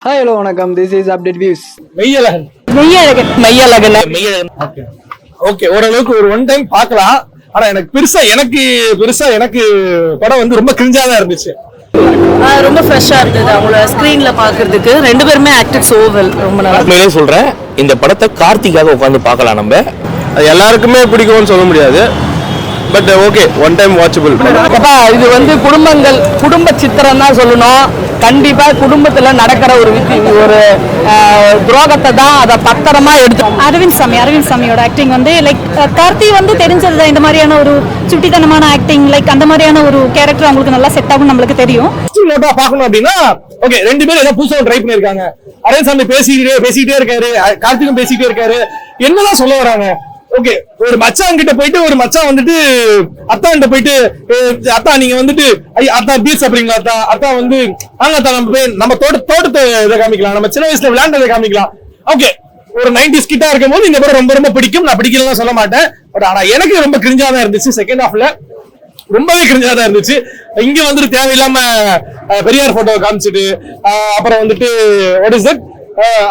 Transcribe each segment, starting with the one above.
Hi, hello, வணக்கம். This is Update Views. Meiyazhagan. Okay, ஓரளவுக்கு ஒரு ஒன் டைம் பார்க்கலாம். ஆனா எனக்கு பெருசா எனக்கு படம் வந்து ரொம்ப கிரிஞ்சா தான் இருந்துச்சு. ரொம்ப ஃப்ரெஷ்ஷா இருந்தது அவங்கள ஸ்கிரீன்ல பாக்குறதுக்கு. ரெண்டு பேருமே ஆக்டட் சோ வெல். ரொம்ப நல்லா. உண்மையிலே சொல்றேன், இந்த படத்தை கார்த்திகாக உட்காந்து பார்க்கலாம். நம்ம அது எல்லாருக்குமே பிடிக்கும்னு சொல்ல முடியாது. But okay, one time watchable. இது வந்து குடும்ப சித்திரம் தான் சொல்லணும். கண்டிப்பா குடும்பத்துல நடக்கிற ஒரு துரோகத்தை தான் அதை பத்திரமா எடுத்து. அரவிந்த் சாமியோட ஆக்டிங் வந்து லைக் கார்த்தி வந்து தெரிஞ்சது இந்த மாதிரியான ஒரு சுட்டித்தனமான ஆக்டிங், லைக் அந்த மாதிரியான ஒரு கேரக்டர் அவங்களுக்கு நல்லா செட் ஆகும் நம்மளுக்கு தெரியும். நோட்டா பார்க்கணும் அப்படின்னா ஓகே, ரெண்டு பேரும் ஏதோ புதுசா ட்ரை பண்ணிருக்காங்க. அரவிந்த் சாமி பேசிக்கிட்டே இருக்காரு, கார்த்திக்கும் பேசிக்கிட்டே இருக்காரு. என்னதான் சொல்ல வராங்க? ஓகே, ஒரு மச்சான் கிட்ட போயிட்டு ஒரு மச்சான் வந்துட்டு அத்தான் போயிட்டு அத்தா நீங்க வந்துட்டு அத்தா பீச் சாப்பிடுறீங்களா அத்தா வந்து வாங்க அத்தா நம்ம தோட்டத்தை இதை காமிக்கலாம், நம்ம சின்ன வயசுல விளையாண்டதை காமிக்கலாம். ஓகே, ஒரு 90s கிட்டா இருக்கும் போது இந்த படம் ரொம்ப பிடிக்கும். நான் பிடிக்கலாம் சொல்ல மாட்டேன். பட் ஆனா எனக்கு ரொம்ப கிரிஞ்சா தான் இருந்துச்சு. செகண்ட் ஹாஃப்ல ரொம்பவே கிரிஞ்சா தான் இருந்துச்சு. இங்க வந்துட்டு தேவையில்லாம பெரியார் போட்டோ காமிச்சிட்டு அப்புறம் வந்துட்டு வாட் இஸ் தட்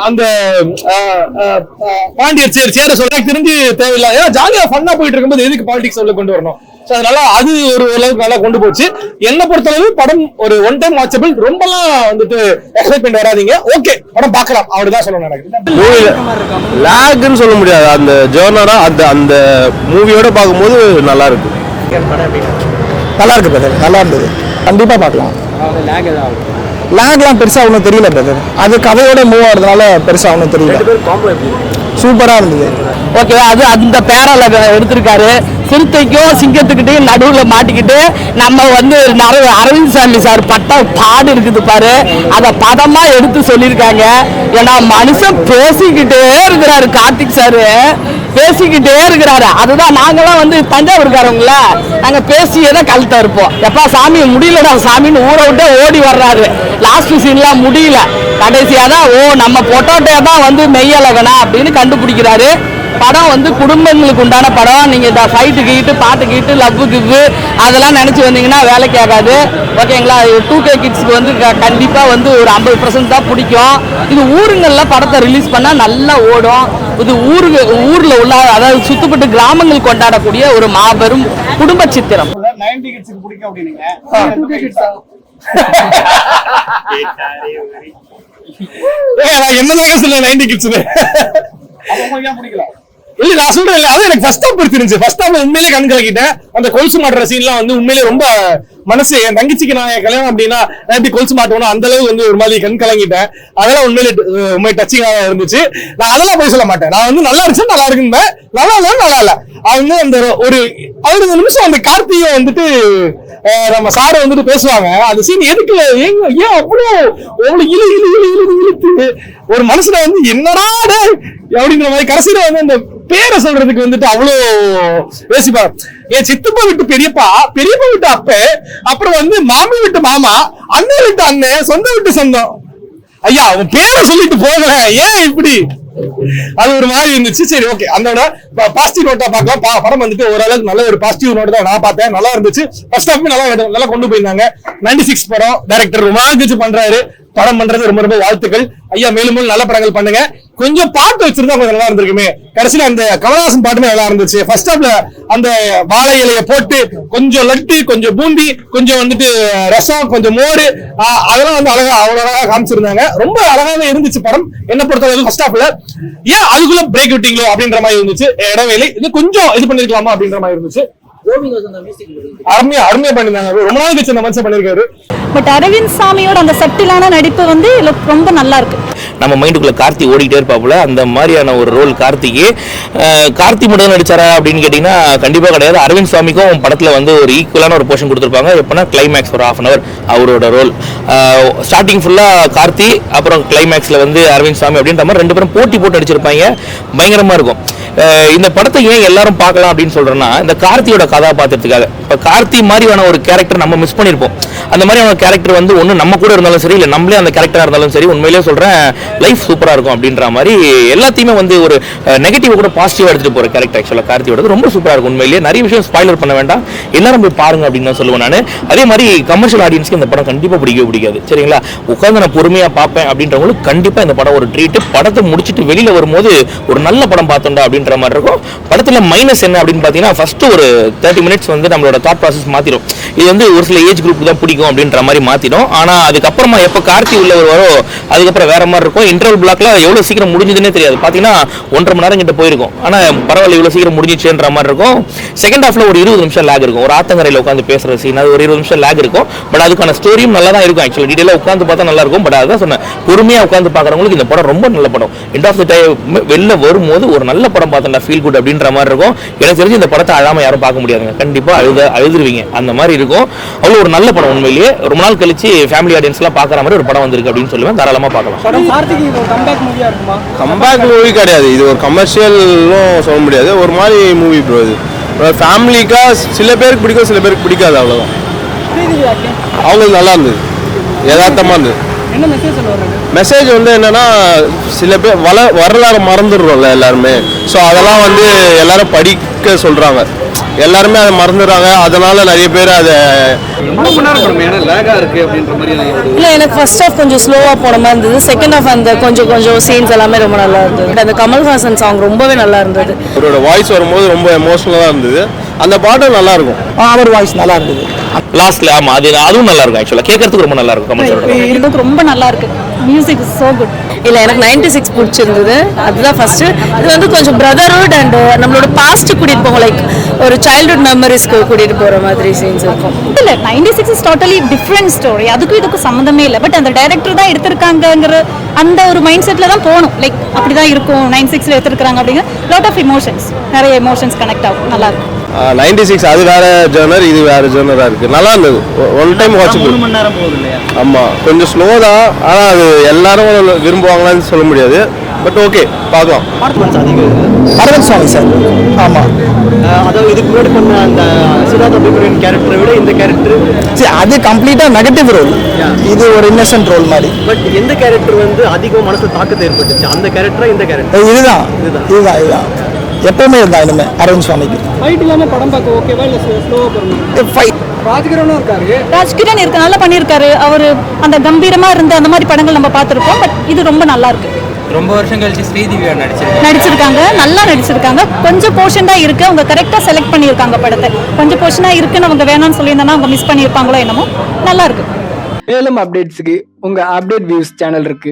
அந்த பாண்டியர் சேர சொல்ல தெரிஞ்சு தேவையில்லை. ஏன்னா ஜாலியா ஃபன்னா போயிட்டு இருக்கும்போது எதுக்கு பாலிடிக்ஸ் உள்ள கொண்டு வரணும்? அதனால அது ஒரு அளவுக்கு நல்லா கொண்டு போச்சு. என்ன பொறுத்தளவு படம் ஒரு ஒன் டைம் வாட்சபிள். ரொம்பலாம் வந்துட்டு எக்ஸைட்மெண்ட் வராதீங்க. ஓகே, படம் பார்க்கலாம், அப்படிதான் சொல்லணும். எனக்கு லாக்னு சொல்ல முடியாது. அந்த ஜோனரா அந்த மூவியோட பார்க்கும்போது நல்லா இருக்கு. நல்லா இருக்கு பிரதர், நல்லா இருந்தது. கண்டிப்பா பார்க்கலாம். லேக்லாம் பெருசா ஒன்றும் தெரியல பிரதர். அது கதையோட மூவ் ஆகிறதுனால பெருசா ஒன்றும் தெரியல. சூப்பரா இருந்தது. ஓகே, அது அந்த பேரல எடுத்திருக்காரு. சிறுத்தைக்கும் சிங்கத்துக்கிட்டையும் நடுவுல மாட்டிக்கிட்டு நம்ம வந்து அரவிந்த் சாமி சார் பாடு இருக்குது பாரு, அத பதமா எடுத்து சொல்லியிருக்காங்க. ஏன்னா மனுஷன் பேசிக்கிட்டே இருக்கிறாரு, கார்த்திக் சாரு பேசிக்கிட்டே இருக்கிறாரு. அதுதான் நாங்கெல்லாம் வந்து தஞ்சாவூர்காரங்கள நாங்க பேசியே தான் கழுத்த இருப்போம். எப்பா சாமி முடியலடா சாமின்னு ஊரை விட்டு ஓடி வர்றாரு. லாஸ்ட் சீன்லாம் முடியல, கடைசியா தான் நம்ம பொட்டோட்டையா தான் வந்து மெய்யழகனா அப்படின்னு கண்டுபிடிக்கிறாரு. படம் வந்து குடும்பங்களுக்கு உண்டான படம். நீங்க இந்த ஃபைட்டு கீட்டு பாட்டு கீட்டு லவ் கிவ்வு அதெல்லாம் நினைச்சு வந்தீங்கன்னா வேலைக்கு ஆகாது. ஓகேங்களா? 2K கிட்ஸ்க்கு வந்து கண்டிப்பா வந்து ஒரு 50% தான் பிடிக்கும். இது ஊருங்கள்ல படத்தை ரிலீஸ் பண்ணா நல்லா ஓடும். இது ஊர்ல உள்ள, அதாவது சுத்துப்பட்டு கிராமங்கள் கொண்டாடக்கூடிய ஒரு மாபெரும் குடும்ப சித்திரம். 90 கிட்ஸ்க்கு பிடிக்கும் அப்படினீங்க. என்னதான் சொல்ல 90 கிட்ஸ் பிடிக்கல. இல்ல நான் சொல்றேன் இல்ல, அது எனக்கு ஃபர்ஸ்ட் ஹாஃப் பிடிச்சிருந்துச்சு. ஃபர்ஸ்ட் ஹாஃப் உண்மையிலே கண் கலக்கிட்டேன். அந்த கொலுசு மாட்டுற சீன்லாம் வந்து உண்மையிலே ரொம்ப மனசு, என் தங்கச்சிக்கு நான் கல்யாணம் அப்படின்னா நான் எப்படி கொலுசு மாட்டணும் அந்த அளவுக்கு வந்து ஒரு மாதிரி கண் கலங்கிட்டேன். அதெல்லாம் உண்மையிலே டச்சிங்காக இருந்துச்சு. நான் அதெல்லாம் போய் சொல்ல மாட்டேன். நான் வந்து நல்லா இருந்துச்சு, நல்லா இருக்குன்னு, நல்லா இல்ல அவங்க அந்த ஒரு 60 நிமிஷம் அந்த கார்த்திகை வந்துட்டு நம்ம சாரை வந்துட்டு பேசுவாங்க. அந்த சீன் எதுக்கு ஏன் அவ்வளோ இழுத்து ஒரு மனசுல வந்து என்னடா அப்படின்ற மாதிரி கடைசியில வந்து அந்த பேரை சொல்றதுக்கு வந்துட்டு அவ்வளோ யோசிப்பாங்க. என் சித்தப்பா விட்டு பெரியப்பா விட்டு அப்ப, அப்புறம் வந்து மாமி விட்டு மாமா, அண்ணன் விட்டு அண்ணன், சொந்த விட்டு சொந்தம். ஐயா அவன் பேரை சொல்லிட்டு போகல, ஏன் இப்படி? அது ஒரு மாதிரி இருந்துச்சு. சரி ஓகே, அந்த பாசிட்டிவ் நோட்டா பார்க்கலாம். படம் வந்துட்டு ஓரளவுக்கு நல்ல ஒரு பாசிட்டிவ் நோட் தான் நான் பார்த்தேன். நல்லா இருந்துச்சு. ஃபர்ஸ்ட் ஹாஃப் நல்லா கொண்டு போயிருந்தாங்க. 96 படம், டைரக்டர் ரொம்ப நாள் பண்றாரு. படம் பண்றது ரொம்ப வாழ்த்துக்கள் ஐயா. மேலும் நல்ல படங்கள் பண்ணுங்க. கொஞ்சம் பாட்டு வச்சிருந்தா கொஞ்சம் நல்லா இருந்திருக்குமே. கடைசியில அந்த கமலஹாசன் பாட்டுமே நல்லா இருந்துச்சு. ஃபர்ஸ்ட் ஹாஃப்ல அந்த வாழை இலைய போட்டு கொஞ்சம் லட்டு, கொஞ்சம் பூந்தி, கொஞ்சம் வந்துட்டு ரசம், கொஞ்சம் மோரு, அதெல்லாம் வந்து அவ்வளவு அழகா காமிச்சிருந்தாங்க. ரொம்ப அழகாவே இருந்துச்சு படம். என்ன பொறுத்தவரை ஃபர்ஸ்ட் ஹாஃப்ல ஏன் அதுக்குள்ள பிரேக் விட்டீங்களோ அப்படின்ற மாதிரி இருந்துச்சு. இடவேளை இது கொஞ்சம் இது பண்ணிருக்கலாமா அப்படின்ற மாதிரி இருந்துச்சு. அருமையா பண்ணிருந்தாங்க. ரொம்ப நாள் கழிச்சு அந்த மனுஷன் பண்ணிருக்காரு. பட் அரவிந்த் சாமியோட அந்த சட்டிலான நடிப்பு வந்து ரொம்ப நல்லா இருக்கு. நம்ம மைண்டுக்குள்ள கார்த்தி ஓடிட்டே இருப்பாப்புல, அந்த மாதிரியான ஒரு ரோல் கார்த்தி மட்டும் நடிச்சாரா அப்படின்னு கேட்டீங்கன்னா கண்டிப்பா கிடையாது. அரவிந்த் சாமிக்கும் படத்துல வந்து ஒரு ஈக்குவலான ஒரு போர்ஷன் கொடுத்துருப்பாங்க. எப்படின்னா கிளைமேக்ஸ் ஒரு 1/2 hour அவரோட ரோல். ஸ்டார்டிங் ஃபுல்லா கார்த்தி, அப்புறம் கிளைமேக்ஸ்ல வந்து அரவிந்த் சாமி அப்படின்ற மாதிரி ரெண்டு பேரும் போட்டி போட்டு அடிச்சிருப்பாங்க. பயங்கரமா இருக்கும். இந்த படத்தை ஏன் எல்லாரும் பார்க்கலாம் அப்படின்னு சொல்றேன்னா இந்த கார்த்தியோட கதாபாத்திரத்துக்காக. இப்போ கார்த்தி மாதிரியான ஒரு கேரக்டர் நம்ம மிஸ் பண்ணியிருப்போம். அந்த மாதிரியான கேரக்டர் வந்து ஒன்று நம்ம கூட இருந்தாலும் சரி, இல்லை நம்மளே அந்த கேரக்டராக இருந்தாலும் சரி, உண்மையிலேயே சொல்கிறேன் லைஃப் சூப்பராக இருக்கும் அப்படின்ற மாதிரி எல்லாத்தையுமே வந்து ஒரு நெகட்டிவ் கூட பாசிட்டிவாக எடுத்துகிட்டு போகிற கேரக்டர் ஆக்சுவலாக கார்த்தியோட ரொம்ப சூப்பராக இருக்கும். உண்மையிலேயே நிறைய விஷயம் ஸ்பாய்லர் பண்ண வேண்டாம், எல்லாரும் போய் பாருங்க அப்படின்னு தான் சொல்லுவேன் நான். அதே மாதிரி கமர்ஷியல் ஆடியன்ஸ்க்கு இந்த படம் கண்டிப்பாக பிடிக்காது. சரிங்களா, உட்காந்து நான் பொறுமையாக பார்ப்பேன் அப்படின்றவங்களுக்கு கண்டிப்பாக இந்த படம் ஒரு ட்ரீட். படத்தை முடிச்சுட்டு வெளியில் வரும்போது ஒரு நல்ல படம் பார்த்தோம்டா அப்படின்ற மாதிரி இருக்கும். படத்தில் மைனஸ் என்ன அப்படின்னு பார்த்தீங்கன்னா, ஃபர்ஸ்ட் ஒரு 30 மினிட்ஸ் வந்து நம்மளோட தாட் ப்ராசஸ் மாற்றிடும். இது வந்து ஒரு சில ஏஜ் குரூப் தான் பிடிக்கும் அப்படின்ற மாதிரி மாற்றிடும். ஆனால் அதுக்கப்புறமா எப்போ கார்த்தி உள்ள வரோ அதுக்கப்புறம் வேற மாதிரி இருக்கும். இன்டர்வல் பிளாக்ல எவ்வளோ சீக்கிரம் முடிஞ்சதுன்னே தெரியாது. பார்த்தீங்கன்னா 1.5 மணி நேரம் கிட்ட போயிருக்கும். ஆனால் பரவாயில்ல இவ்வளோ சீக்கிரம் முடிஞ்சிச்சுன்ற மாதிரி இருக்கும். செகண்ட் ஹாஃப்ல ஒரு 20 நிமிஷம் லேக் இருக்கும். ஒரு ஆத்தங்கரையில் உட்காந்து பேசுற சீன் அது ஒரு 20 நிமிஷம் லேக் இருக்கும். பட் அதுக்கான ஸ்டோரியும் நல்லா தான் இருக்கும். ஆக்சுவலி டீடைலாக உட்காந்து பார்த்தா நல்லா இருக்கும். பட் அதான் சொன்னேன், பொறுமையாக உட்காந்து பார்க்குறவங்களுக்கு இந்த படம் ரொம்ப நல்ல படம். எண்ட் ஆஃப் த டைம் வெளில வரும்போது ஒரு நல்ல படம் பார்த்தா ஃபீல் குட் அப்படின்ற மாதிரி இருக்கும். எனக்கு தெரிஞ்சு இந்த படத்தை அழாம யாரும் பார்க்க முடியாதுங்க. கண்டிப்பாக அழுதுருவீங்க அந்த மாதிரி இருக்கும். அவ்வளோ ஒரு நல்ல படம். உண்மையிலேயே ரொம்ப நாள் கழிச்சு ஃபேமிலி ஆடியன்ஸ்லாம் பார்க்குற மாதிரி ஒரு படம் வந்திருக்கு அப்படின்னு சொல்லுவேன். தாராளமாக பார்க்கலாம். கம்பேக் மூவி கிடையாது, இது ஒரு கமர்ஷியலும் சொல்ல முடியாது. ஒரு மாதிரி மூவி ப்ரோ. இது ஃபேமிலிக்கா சில பேருக்கு பிடிக்கும், சில பேருக்கு பிடிக்காது, அவ்வளோதான். அவங்களுக்கு நல்லா இருந்தது, யதார்த்தமாக இருந்தது. மெசேஜ் வந்து என்னன்னா, சில பேர் வரலாறு மறந்துடுறோம்ல எல்லாருமே. ஸோ அதெல்லாம் வந்து எல்லாரும் படிக்க சொல்றாங்க, எல்லாருமே அதை மறந்துடுறாங்க. அதனால நிறைய பேர் அதை இல்லை, எனக்கு ஃபர்ஸ்ட் ஹாஃப் கொஞ்சம் ஸ்லோவாக போன மாதிரி இருந்தது. செகண்ட் ஹாஃப் அந்த கொஞ்சம் சீன்ஸ் எல்லாமே ரொம்ப நல்லா இருந்தது. அந்த கமல்ஹாசன் சாங் ரொம்பவே நல்லா இருந்தது. அவரோட வாய்ஸ் வரும்போது ரொம்ப எமோஷனலாக இருந்தது. அந்த பாட்டும் நல்லா இருக்கும். அவர் வாய்ஸ் நல்லா இருந்தது லாஸ்ட்ல. ஆமா, அதுவும் நல்லா இருக்கும். ஆக்சுவலாக கேட்கறதுக்கு ரொம்ப நல்லா இருக்கும். இதுக்கு ரொம்ப நல்லா இருக்கு. Music is so good. இல்லை, எனக்கு 96 பிடிச்சிருந்தது. அதுதான் ஃபர்ஸ்ட். இது வந்து கொஞ்சம் பிரதர்ஹுட் அண்ட் நம்மளோட பாஸ்ட் கூட்டிட்டு போகும், லைக் ஒரு சைல்ட்ஹுட் மெமரிஸ்க்கு கூட்டிட்டு போற மாதிரி சீன்ஸ் இருக்கும். இல்ல 96 இஸ் டோட்டலி டிஃப்ரெண்ட் ஸ்டோரி. அதுக்கும் இதுக்கும் சம்மந்தமே இல்லை. பட் அந்த டைரக்டர் தான் எடுத்திருக்காங்கங்கிற அந்த ஒரு மைண்ட் செட்ல தான் போகணும். லைக் அப்படிதான் இருக்கும், 96ல எடுத்திருக்காங்க அப்படிங்கிற லாட் ஆஃப் எமோஷன்ஸ், நிறைய எமோஷன்ஸ் கனெக்ட் ஆகும். நல்லா இருக்கும். 96 அது வேற ஜர்னர், இது வேற ஜர்னரா இருக்கு. நல்லா இருந்தது. One time watchable. ஆமா, கொஞ்சம் ஸ்லோ தான். ஆனா அது எல்லாரும் விரும்புவாங்களான்னு சொல்ல முடியாது. பட் ஓகே, பார்க்கலாம். அரவிந்த் சுவாமி சார். ஆமா, அதாவது இதுக்கு முன்னாடி பண்ண அந்த சித்தார்த் அபிமன்யு கேரக்டரை விட இந்த கேரக்டர் சரி, அது கம்ப்ளீட்டா நெகட்டிவ் ரோல். இது ஒரு இன்னசென்ட் ரோல் மாதிரி. பட் எந்த கேரக்டர் வந்து அதிகம் மனசுல தாக்கத்தை ஏற்பட்டுச்சு? அந்த கேரக்டரா இந்த கேரக்டர்? இதுதான் எப்பவுமே இருந்தா இனிமே அரவிந்த் சுவாமிக்கு. ஃபைட் இல்லாம படம் பார்க்க ஓகேவா இல்ல ஸ்லோவா போறணும்? ஃபைட் ராஜ்கிரனும் இருக்காரு. ராஜ்கிரண் இருக்கு, நல்லா பண்ணியிருக்காரு. அவர் அந்த கம்பீரமா இருந்த அந்த மாதிரி படங்கள் நம்ம பார்த்துருப்போம். பட் இது ரொம்ப நல்லா இருக்கு. ரொம்ப வருஷம் கழிச்சு ஸ்ரீதிவ்யா நடிச்சிருக்காங்க, நல்லா நடிச்சிருக்காங்க. கொஞ்சம் போர்ஷன் தான் இருக்கு, அவங்க கரெக்டா செலக்ட் பண்ணியிருக்காங்க படத்தை. கொஞ்சம் போர்ஷனா இருக்குன்னு அவங்க வேணாம்னு சொல்லியிருந்தா அவங்க மிஸ் பண்ணியிருப்பாங்களோ என்னமோ. நல்லா இருக்கு. மேலும் அப்டேட்ஸுக்கு உங்க அப்டேட் வியூஸ் சேனல் இருக்கு.